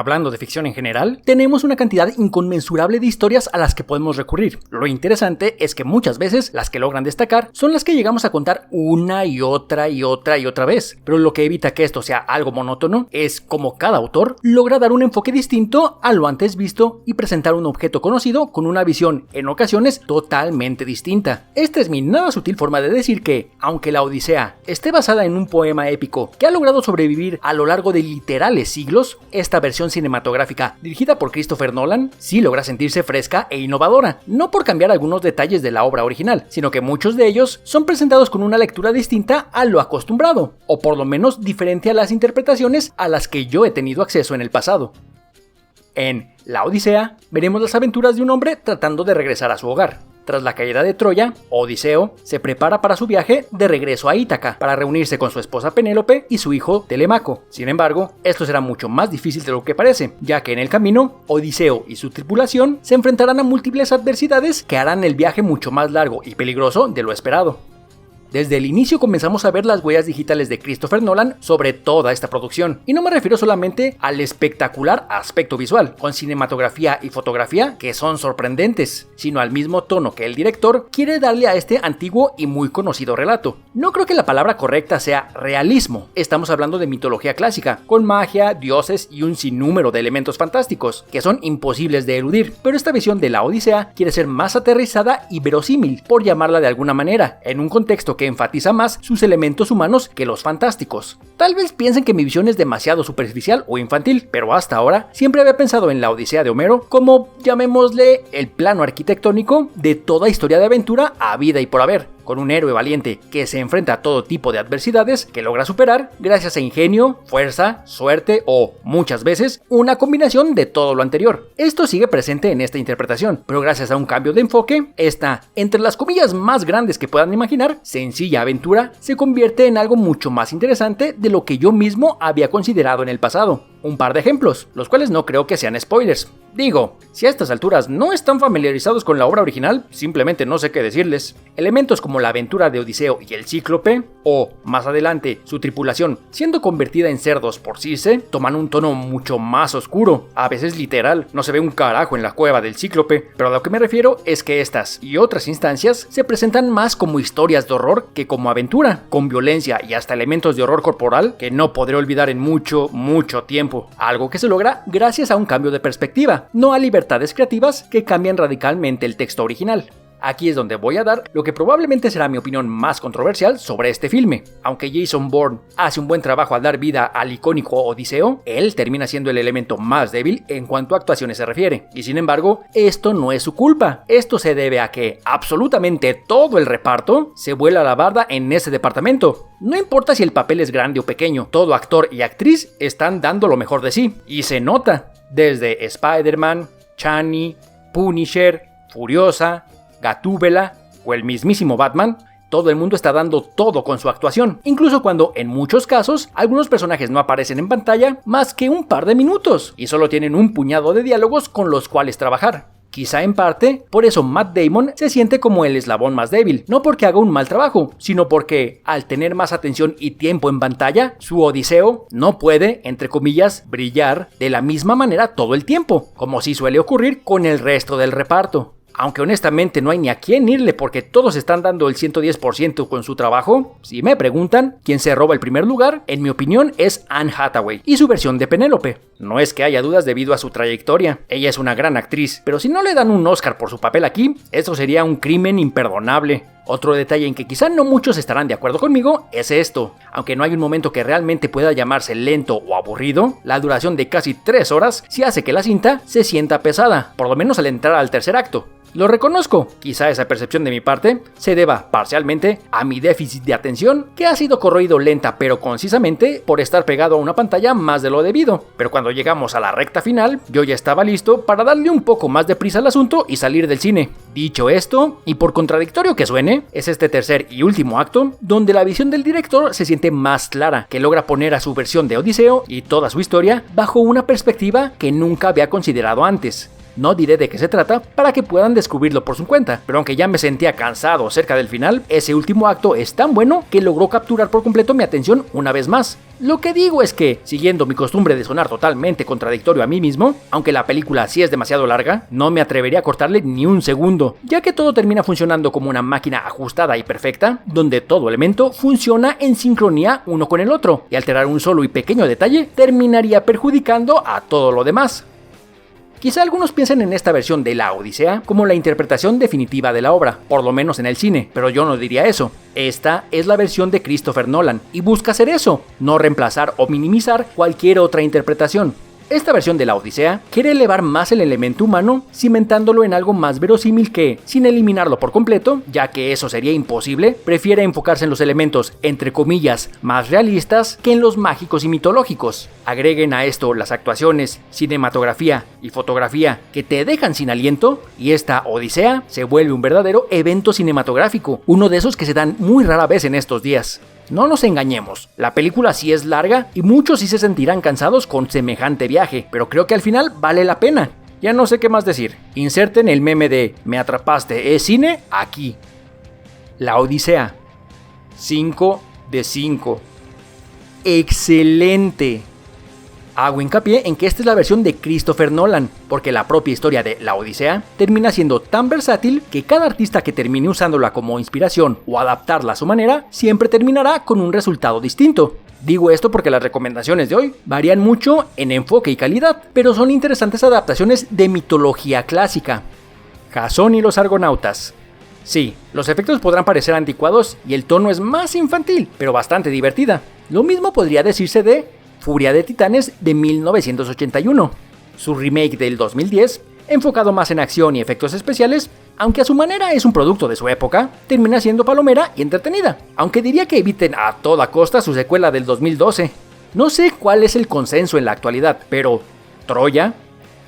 Hablando de ficción en general, tenemos una cantidad inconmensurable de historias a las que podemos recurrir. Lo interesante es que muchas veces las que logran destacar son las que llegamos a contar una y otra vez. Pero lo que evita que esto sea algo monótono es cómo cada autor logra dar un enfoque distinto a lo antes visto y presentar un objeto conocido con una visión, en ocasiones, totalmente distinta. Esta es mi nada sutil forma de decir que, aunque la Odisea esté basada en un poema épico que ha logrado sobrevivir a lo largo de literales siglos, esta versión cinematográfica dirigida por Christopher Nolan sí logra sentirse fresca e innovadora, no por cambiar algunos detalles de la obra original, sino que muchos de ellos son presentados con una lectura distinta a lo acostumbrado, o por lo menos diferente a las interpretaciones a las que yo he tenido acceso en el pasado. En La Odisea veremos las aventuras de un hombre tratando de regresar a su hogar. Tras la caída de Troya, Odiseo se prepara para su viaje de regreso a Ítaca para reunirse con su esposa Penélope y su hijo Telemaco. Sin embargo, esto será mucho más difícil de lo que parece, ya que en el camino, Odiseo y su tripulación se enfrentarán a múltiples adversidades que harán el viaje mucho más largo y peligroso de lo esperado. Desde el inicio comenzamos a ver las huellas digitales de Christopher Nolan sobre toda esta producción, y no me refiero solamente al espectacular aspecto visual, con cinematografía y fotografía que son sorprendentes, sino al mismo tono que el director quiere darle a este antiguo y muy conocido relato. No creo que la palabra correcta sea realismo, estamos hablando de mitología clásica, con magia, dioses y un sinnúmero de elementos fantásticos, que son imposibles de eludir, pero esta visión de la Odisea quiere ser más aterrizada y verosímil, por llamarla de alguna manera, en un contexto que enfatiza más sus elementos humanos que los fantásticos. Tal vez piensen que mi visión es demasiado superficial o infantil, pero hasta ahora siempre había pensado en la Odisea de Homero como, llamémosle, el plano arquitectónico de toda historia de aventura habida y por haber, con un héroe valiente que se enfrenta a todo tipo de adversidades que logra superar gracias a ingenio, fuerza, suerte o, muchas veces, una combinación de todo lo anterior. Esto sigue presente en esta interpretación, pero gracias a un cambio de enfoque, esta, entre las comillas más grandes que puedan imaginar, sencilla aventura, se convierte en algo mucho más interesante de lo que yo mismo había considerado en el pasado. Un par de ejemplos, los cuales no creo que sean spoilers. Digo, si a estas alturas no están familiarizados con la obra original, simplemente no sé qué decirles. Elementos como la aventura de Odiseo y el Cíclope, o, más adelante, su tripulación siendo convertida en cerdos por Circe, toman un tono mucho más oscuro, a veces literal, no se ve un carajo en la cueva del Cíclope, pero a lo que me refiero es que estas y otras instancias se presentan más como historias de horror que como aventura, con violencia y hasta elementos de horror corporal que no podré olvidar en mucho tiempo, algo que se logra gracias a un cambio de perspectiva, no a libertades creativas que cambian radicalmente el texto original. Aquí es donde voy a dar lo que probablemente será mi opinión más controversial sobre este filme. Aunque Jason Bourne hace un buen trabajo al dar vida al icónico Odiseo, él termina siendo el elemento más débil en cuanto a actuaciones se refiere. Y sin embargo, esto no es su culpa. Esto se debe a que absolutamente todo el reparto se vuela la barda en ese departamento. No importa si el papel es grande o pequeño, todo actor y actriz están dando lo mejor de sí. Y se nota. Desde Spider-Man, Chani, Punisher, Furiosa, Gatúbela o el mismísimo Batman, todo el mundo está dando todo con su actuación, incluso cuando en muchos casos algunos personajes no aparecen en pantalla más que un par de minutos y solo tienen un puñado de diálogos con los cuales trabajar. Quizá en parte, por eso Matt Damon se siente como el eslabón más débil, no porque haga un mal trabajo, sino porque, al tener más atención y tiempo en pantalla, su Odiseo no puede, entre comillas, brillar de la misma manera todo el tiempo, como sí suele ocurrir con el resto del reparto. Aunque honestamente no hay ni a quién irle porque todos están dando el 110% con su trabajo, si me preguntan quién se roba el primer lugar, en mi opinión es Anne Hathaway y su versión de Penélope. No es que haya dudas debido a su trayectoria, ella es una gran actriz, pero si no le dan un Oscar por su papel aquí, eso sería un crimen imperdonable. Otro detalle en que quizá no muchos estarán de acuerdo conmigo es esto. Aunque no hay un momento que realmente pueda llamarse lento o aburrido, la duración de casi 3 horas sí hace que la cinta se sienta pesada, por lo menos al entrar al tercer acto. Lo reconozco, quizá esa percepción de mi parte se deba parcialmente a mi déficit de atención, que ha sido corroído lenta pero concisamente por estar pegado a una pantalla más de lo debido. Pero cuando llegamos a la recta final, yo ya estaba listo para darle un poco más de prisa al asunto y salir del cine. Dicho esto, y por contradictorio que suene, es este tercer y último acto donde la visión del director se siente más clara, que logra poner a su versión de Odiseo y toda su historia bajo una perspectiva que nunca había considerado antes. No diré de qué se trata para que puedan descubrirlo por su cuenta, pero aunque ya me sentía cansado cerca del final, ese último acto es tan bueno que logró capturar por completo mi atención una vez más. Lo que digo es que, siguiendo mi costumbre de sonar totalmente contradictorio a mí mismo, aunque la película sí es demasiado larga, no me atrevería a cortarle ni un segundo, ya que todo termina funcionando como una máquina ajustada y perfecta, donde todo elemento funciona en sincronía uno con el otro, y alterar un solo y pequeño detalle terminaría perjudicando a todo lo demás. Quizá algunos piensen en esta versión de La Odisea como la interpretación definitiva de la obra, por lo menos en el cine, pero yo no diría eso. Esta es la versión de Christopher Nolan, y busca hacer eso, no reemplazar o minimizar cualquier otra interpretación. Esta versión de La Odisea quiere elevar más el elemento humano, cimentándolo en algo más verosímil que, sin eliminarlo por completo, ya que eso sería imposible, prefiere enfocarse en los elementos, entre comillas, más realistas que en los mágicos y mitológicos. Agreguen a esto las actuaciones, cinematografía y fotografía que te dejan sin aliento, y esta Odisea se vuelve un verdadero evento cinematográfico, uno de esos que se dan muy rara vez en estos días. No nos engañemos, la película sí es larga y muchos sí se sentirán cansados con semejante viaje, pero creo que al final vale la pena. Ya no sé qué más decir. Inserten el meme de "me atrapaste, ¿es cine?" aquí. La Odisea. 5 de 5. ¡Excelente! Hago hincapié en que esta es la versión de Christopher Nolan, porque la propia historia de La Odisea termina siendo tan versátil que cada artista que termine usándola como inspiración o adaptarla a su manera, siempre terminará con un resultado distinto. Digo esto porque las recomendaciones de hoy varían mucho en enfoque y calidad, pero son interesantes adaptaciones de mitología clásica. Jasón y los Argonautas. Sí, los efectos podrán parecer anticuados y el tono es más infantil, pero bastante divertida. Lo mismo podría decirse de Furia de Titanes de 1981, su remake del 2010, enfocado más en acción y efectos especiales, aunque a su manera es un producto de su época, termina siendo palomera y entretenida, aunque diría que eviten a toda costa su secuela del 2012. No sé cuál es el consenso en la actualidad, pero Troya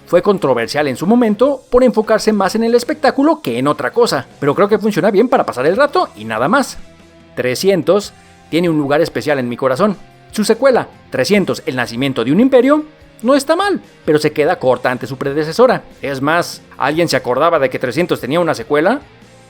fue controversial en su momento por enfocarse más en el espectáculo que en otra cosa, pero creo que funciona bien para pasar el rato y nada más. 300 tiene un lugar especial en mi corazón. Su secuela, 300, El nacimiento de un imperio, no está mal, pero se queda corta ante su predecesora. Es más, ¿alguien se acordaba de que 300 tenía una secuela?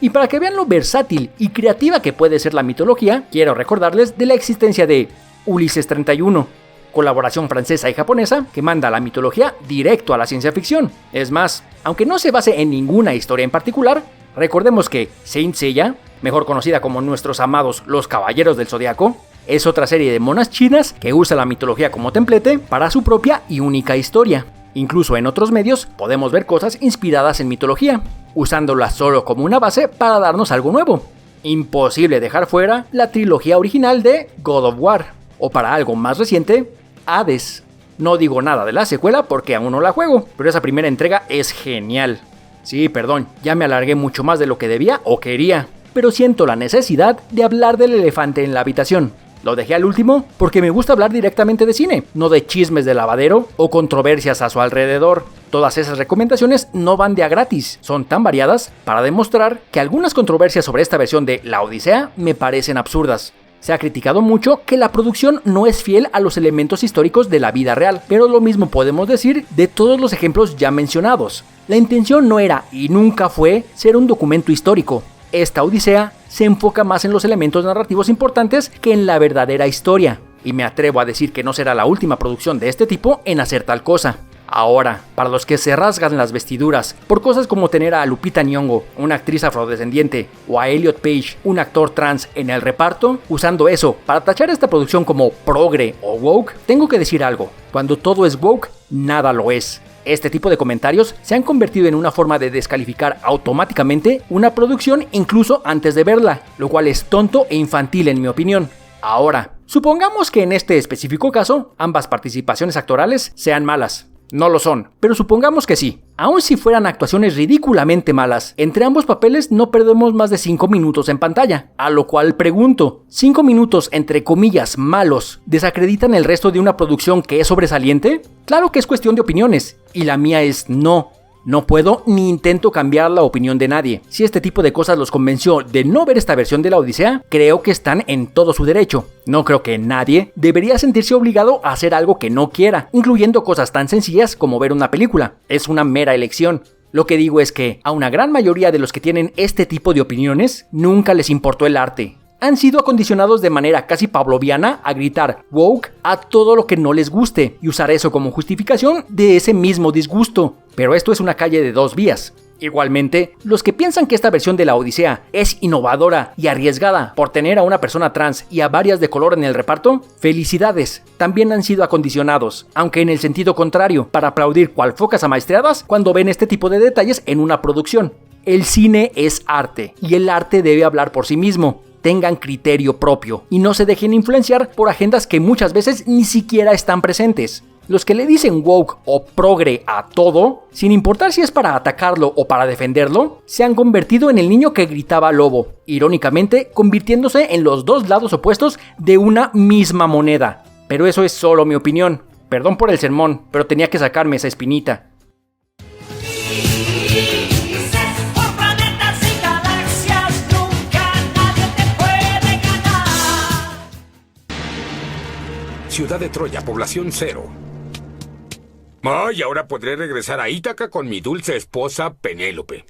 Y para que vean lo versátil y creativa que puede ser la mitología, quiero recordarles de la existencia de Ulises 31, colaboración francesa y japonesa que manda la mitología directo a la ciencia ficción. Es más, aunque no se base en ninguna historia en particular, recordemos que Saint Seiya, mejor conocida como nuestros amados los Caballeros del Zodiaco, es otra serie de monas chinas que usa la mitología como templete para su propia y única historia. Incluso en otros medios podemos ver cosas inspiradas en mitología, usándola solo como una base para darnos algo nuevo. Imposible dejar fuera la trilogía original de God of War, o para algo más reciente, Hades. No digo nada de la secuela porque aún no la juego, pero esa primera entrega es genial. Sí, perdón, ya me alargué mucho más de lo que debía o quería, pero siento la necesidad de hablar del elefante en la habitación. Lo dejé al último porque me gusta hablar directamente de cine, no de chismes de lavadero o controversias a su alrededor. Todas esas recomendaciones no van de a gratis, son tan variadas para demostrar que algunas controversias sobre esta versión de La Odisea me parecen absurdas. Se ha criticado mucho que la producción no es fiel a los elementos históricos de la vida real, pero lo mismo podemos decir de todos los ejemplos ya mencionados. La intención no era y nunca fue ser un documento histórico. Esta Odisea se enfoca más en los elementos narrativos importantes que en la verdadera historia, y me atrevo a decir que no será la última producción de este tipo en hacer tal cosa. Ahora, para los que se rasgan las vestiduras por cosas como tener a Lupita Nyong'o, una actriz afrodescendiente, o a Elliot Page, un actor trans en el reparto, usando eso para tachar esta producción como progre o woke, tengo que decir algo: cuando todo es woke, nada lo es. Este tipo de comentarios se han convertido en una forma de descalificar automáticamente una producción incluso antes de verla, lo cual es tonto e infantil en mi opinión. Ahora, supongamos que en este específico caso, ambas participaciones actorales sean malas. No lo son, pero supongamos que sí. Aun si fueran actuaciones ridículamente malas, entre ambos papeles no perdemos más de 5 minutos en pantalla. A lo cual pregunto, ¿5 minutos entre comillas malos desacreditan el resto de una producción que es sobresaliente? Claro que es cuestión de opiniones, y la mía es no. No puedo ni intento cambiar la opinión de nadie. Si este tipo de cosas los convenció de no ver esta versión de la Odisea, creo que están en todo su derecho. No creo que nadie debería sentirse obligado a hacer algo que no quiera, incluyendo cosas tan sencillas como ver una película. Es una mera elección. Lo que digo es que a una gran mayoría de los que tienen este tipo de opiniones, nunca les importó el arte. Han sido acondicionados de manera casi pavloviana a gritar woke a todo lo que no les guste y usar eso como justificación de ese mismo disgusto. Pero esto es una calle de dos vías. Igualmente, los que piensan que esta versión de la Odisea es innovadora y arriesgada por tener a una persona trans y a varias de color en el reparto, felicidades, también han sido acondicionados, aunque en el sentido contrario, para aplaudir cual focas amaestreadas cuando ven este tipo de detalles en una producción. El cine es arte, y el arte debe hablar por sí mismo. Tengan criterio propio y no se dejen influenciar por agendas que muchas veces ni siquiera están presentes. Los que le dicen woke o progre a todo, sin importar si es para atacarlo o para defenderlo, se han convertido en el niño que gritaba lobo, irónicamente convirtiéndose en los dos lados opuestos de una misma moneda. Pero eso es solo mi opinión. Perdón por el sermón, pero tenía que sacarme esa espinita. Ciudad de Troya, población 0. Ay, ahora podré regresar a Ítaca con mi dulce esposa Penélope.